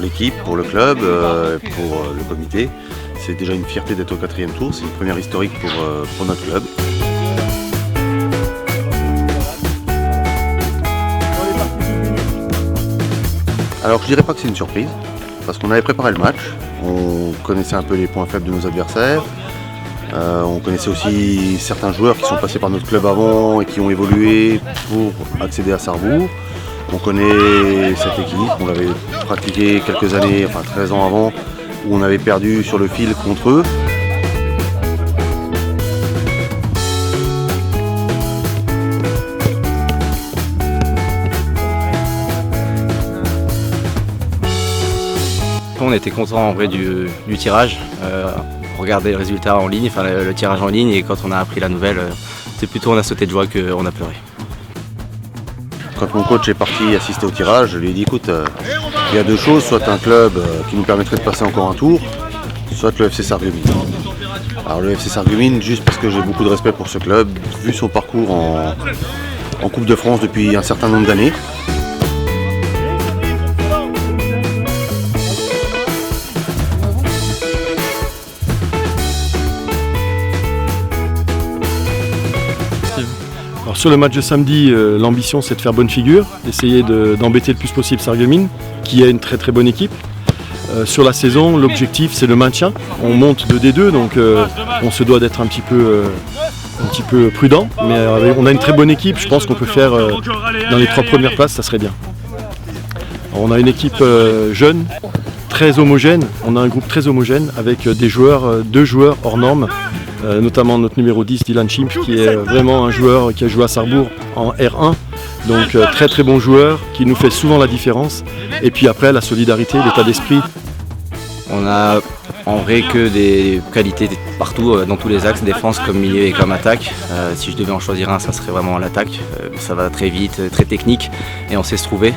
l'équipe, pour le club, pour le comité. C'est déjà une fierté d'être au 4e tour, c'est une première historique pour notre club. Alors je dirais pas que c'est une surprise, parce qu'on avait préparé le match, on connaissait un peu les points faibles de nos adversaires, on connaissait aussi certains joueurs qui sont passés par notre club avant et qui ont évolué pour accéder à Sarrebourg. On connaît cette équipe, on l'avait pratiquée quelques années, enfin 13 ans avant, où on avait perdu sur le fil contre eux. On était content en vrai du tirage, regarder le résultat en ligne, enfin le tirage en ligne, et quand on a appris la nouvelle, c'est plutôt on a sauté de joie qu'on a pleuré. Quand mon coach est parti assister au tirage, je lui ai dit écoute, il y a deux choses, soit un club qui nous permettrait de passer encore un tour, soit le FC Sarreguemines. Alors le FC Sarreguemines, juste parce que j'ai beaucoup de respect pour ce club, vu son parcours en Coupe de France depuis un certain nombre d'années. Alors sur le match de samedi, l'ambition c'est de faire bonne figure, d'essayer d'embêter le plus possible Sarreguemines, qui est une très très bonne équipe. Sur la saison, l'objectif c'est le maintien. On monte de D2, donc on se doit d'être un petit peu prudent, mais on a une très bonne équipe, je pense qu'on peut faire dans les 3 premières places, ça serait bien. Alors, on a une équipe jeune, très homogène, on a un groupe très homogène avec des joueurs, 2 joueurs hors normes. Notamment notre numéro 10, Dylan Chimp, qui est vraiment un joueur qui a joué à Sarrebourg en R1. Donc très très bon joueur, qui nous fait souvent la différence. Et puis après, la solidarité, l'état d'esprit. On a en vrai que des qualités partout, dans tous les axes, défense comme milieu et comme attaque. Si je devais en choisir un, ça serait vraiment l'attaque. Ça va très vite, très technique, et on sait se trouver.